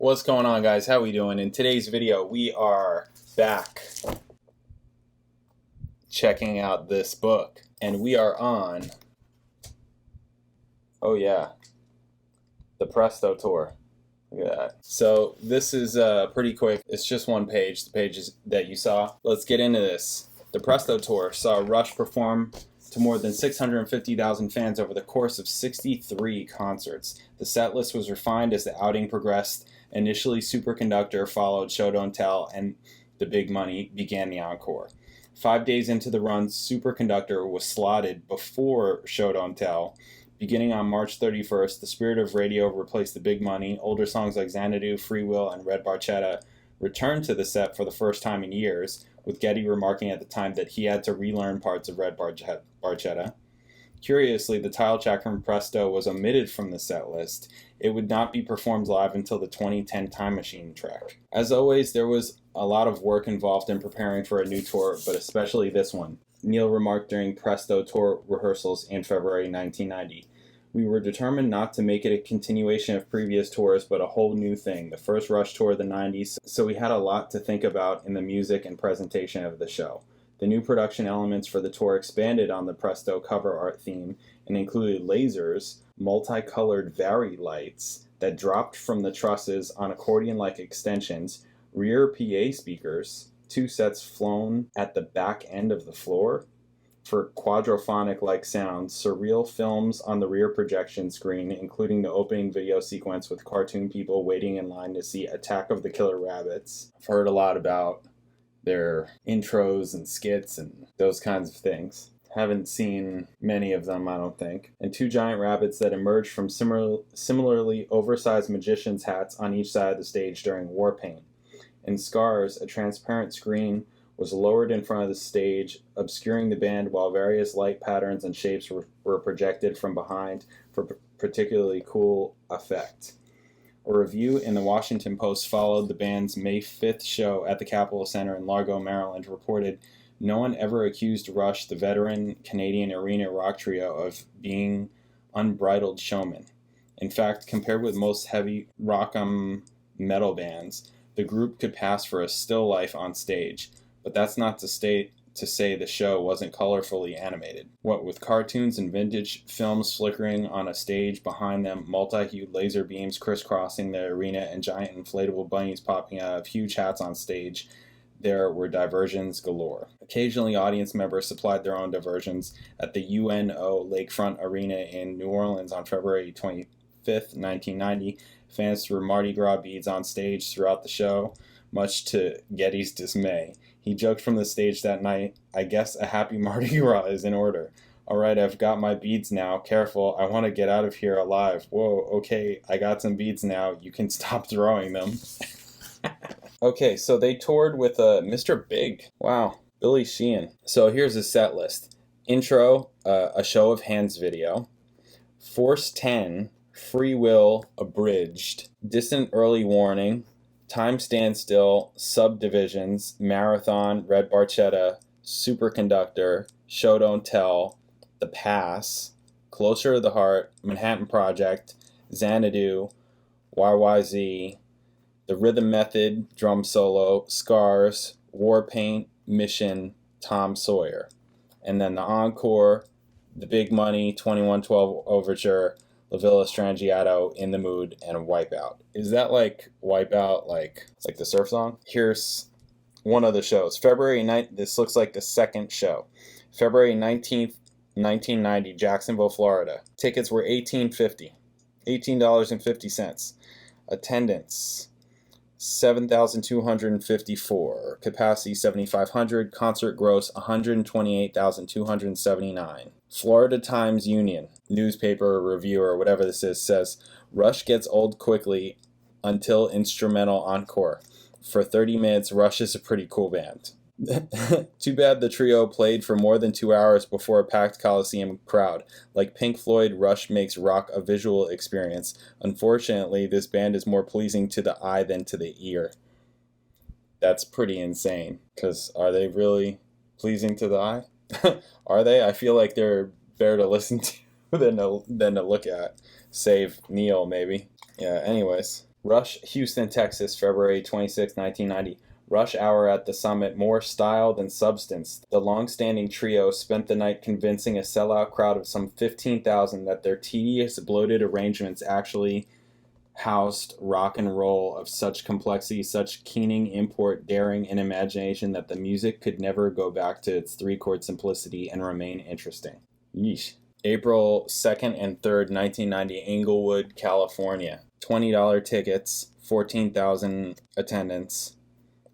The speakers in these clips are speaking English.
What's going on, guys? How we doing? In today's video, we are back checking out this book, and we are on, oh yeah, the Presto tour. Look at that. So this is pretty quick. It's just one page, the pages that you saw. Let's get into this. The Presto tour saw Rush perform to more than 650,000 fans over the course of 63 concerts. The set list was refined as the outing progressed. Initially, Superconductor followed Show Don't Tell, and The Big Money began the encore. 5 days into the run, Superconductor was slotted before Show Don't Tell. Beginning on March 31st, The Spirit of Radio replaced The Big Money. Older songs like Xanadu, Free Will, and Red Barchetta returned to the set for the first time in years, with Geddy remarking at the time that he had to relearn parts of Red Barchetta. Curiously, the title track from Presto was omitted from the set list. It would not be performed live until the 2010 Time Machine track. As always, there was a lot of work involved in preparing for a new tour, but especially this one. Neil remarked during Presto tour rehearsals in February 1990. We were determined not to make it a continuation of previous tours, but a whole new thing, the first Rush tour of the 90s, so we had a lot to think about in the music and presentation of the show. The new production elements for the tour expanded on the Presto cover art theme and included lasers, multicolored Vari lights that dropped from the trusses on accordion-like extensions, rear PA speakers, 2 sets flown at the back end of the floor for quadraphonic-like sounds, surreal films on the rear projection screen, including the opening video sequence with cartoon people waiting in line to see Attack of the Killer Rabbits. I've heard a lot about their intros and skits and those kinds of things. Haven't seen many of them, I don't think. And 2 giant rabbits that emerged from similarly oversized magician's hats on each side of the stage during War Paint. In Scars, a transparent screen was lowered in front of the stage, obscuring the band while various light patterns and shapes were projected from behind for particularly cool effect. A review in the Washington Post followed the band's May 5th show at the Capitol Center in Largo, Maryland, reported, "No one ever accused Rush, the veteran Canadian arena rock trio, of being unbridled showmen. In fact, compared with most heavy rock metal bands, the group could pass for a still life on stage. But that's not to say the show wasn't colorfully animated. What with cartoons and vintage films flickering on a stage behind them, multi-hued laser beams crisscrossing the arena, and giant inflatable bunnies popping out of huge hats on stage, there were diversions galore. Occasionally, audience members supplied their own diversions. At the UNO Lakefront Arena in New Orleans on February 25th, 1990, fans threw Mardi Gras beads on stage throughout the show, much to Geddy's dismay. He joked from the stage that night, "I guess a happy Mardi Gras is in order. All right, I've got my beads now. Careful, I want to get out of here alive. Whoa, okay, I got some beads now. You can stop throwing them." Okay, so they toured with Mr. Big. Wow, Billy Sheehan. So here's a set list. Intro, a Show of Hands video. Force 10, Free Will, abridged. Distant Early Warning. Time Standstill, Subdivisions, Marathon, Red Barchetta, Superconductor, Show Don't Tell, The Pass, Closer to the Heart, Manhattan Project, Xanadu, YYZ, The Rhythm Method, Drum Solo, Scars, War Paint, Mission, Tom Sawyer. And then the encore, The Big Money, 2112 Overture, La Villa Strangiato, In the Mood, and Wipeout. Is that like Wipeout, like the surf song? Here's one of the shows. February 9th, this looks like the second show. February 19th, 1990, Jacksonville, Florida. Tickets were $18.50. Attendance, 7,254. Capacity, 7,500. Concert gross, 128,279. Florida Times Union newspaper reviewer, whatever this is, says, "Rush gets old quickly until instrumental encore. For 30 minutes, Rush is a pretty cool band." Too bad the trio played for more than 2 hours before a packed Coliseum crowd. Like Pink Floyd, Rush makes rock a visual experience. Unfortunately, this band is more pleasing to the eye than to the ear. That's pretty insane, because are they really pleasing to the eye? Are they? I feel like they're better to listen to than to look at. Save Neil, maybe. Yeah, anyways. Rush, Houston, Texas, February 26, 1990. Rush hour at the Summit, more style than substance. The long-standing trio spent the night convincing a sellout crowd of some 15,000 that their tedious, bloated arrangements actually housed rock and roll of such complexity, such keening import, daring, and imagination that the music could never go back to its three-chord simplicity and remain interesting. Yeesh. April 2nd and 3rd, 1990, Inglewood, California. $20 tickets, 14,000 attendance,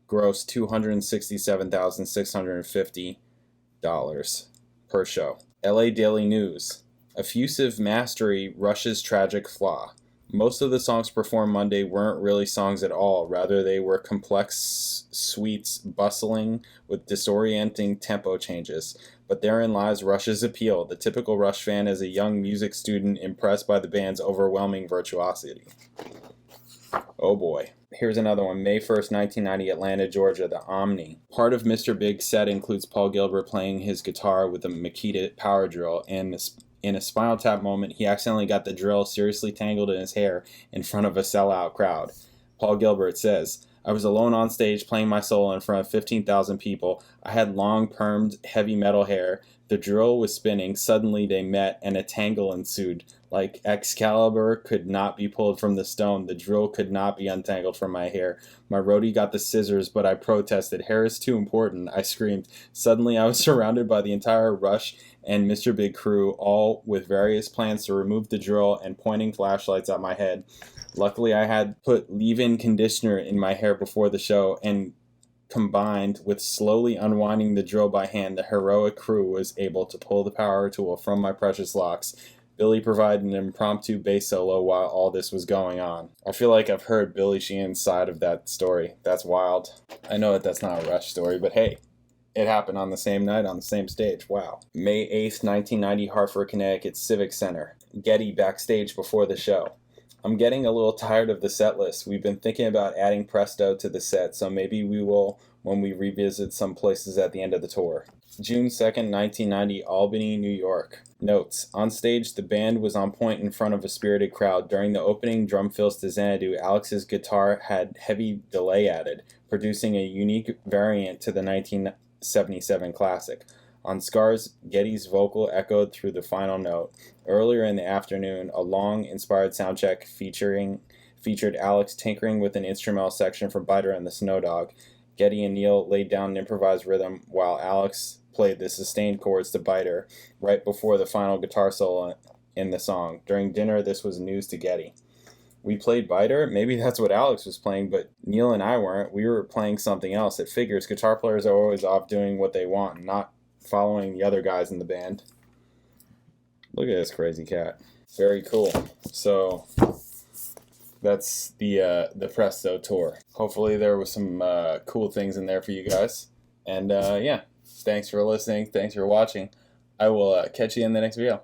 gross $267,650 per show. LA Daily News. Effusive mastery, Rush's tragic flaw. Most of the songs performed Monday weren't really songs at all. Rather, they were complex suites bustling with disorienting tempo changes. But therein lies Rush's appeal. The typical Rush fan is a young music student impressed by the band's overwhelming virtuosity. Oh boy. Here's another one. May 1st, 1990, Atlanta, Georgia, the Omni. Part of Mr. Big's set includes Paul Gilbert playing his guitar with a Makita power drill, and in a Spinal Tap moment, he accidentally got the drill seriously tangled in his hair in front of a sellout crowd. Paul Gilbert says, I was alone on stage playing my solo in front of 15,000 people. I had long, permed, heavy metal hair. The drill was spinning. Suddenly they met, and a tangle ensued. Like Excalibur could not be pulled from the stone, the drill could not be untangled from my hair. My roadie got the scissors, but I protested. Hair is too important, I screamed. Suddenly I was surrounded by the entire Rush and Mr. Big crew, all with various plans to remove the drill and pointing flashlights at my head. Luckily, I had put leave-in conditioner in my hair before the show, and combined with slowly unwinding the drill by hand, the heroic crew was able to pull the power tool from my precious locks. Billy provided an impromptu bass solo while all this was going on. I feel like I've heard Billy Sheehan's side of that story. That's wild. I know that that's not a Rush story, but hey, it happened on the same night on the same stage. Wow. May 8th, 1990, Hartford, Connecticut, Civic Center. Getty backstage before the show. I'm getting a little tired of the set list. We've been thinking about adding Presto to the set, so maybe we will when we revisit some places at the end of the tour. June 2nd, 1990, Albany, New York. Notes. On stage, the band was on point in front of a spirited crowd. During the opening drum fills to Xanadu, Alex's guitar had heavy delay added, producing a unique variant to the 1977 classic. On Scars, Getty's vocal echoed through the final note. Earlier in the afternoon, a long, inspired soundcheck featured Alex tinkering with an instrumental section from Biter and the Snow Dog. Getty and Neil laid down an improvised rhythm while Alex played the sustained chords to Biter right before the final guitar solo in the song. During dinner, this was news to Getty. We played Biter? Maybe that's what Alex was playing, but Neil and I weren't. We were playing something else. It figures guitar players are always off doing what they want and not following the other guys in the band. Look at this crazy cat. Very cool. So that's the Presto tour. Hopefully there was some cool things in there for you guys. And yeah, thanks for listening. Thanks for watching. I will catch you in the next video.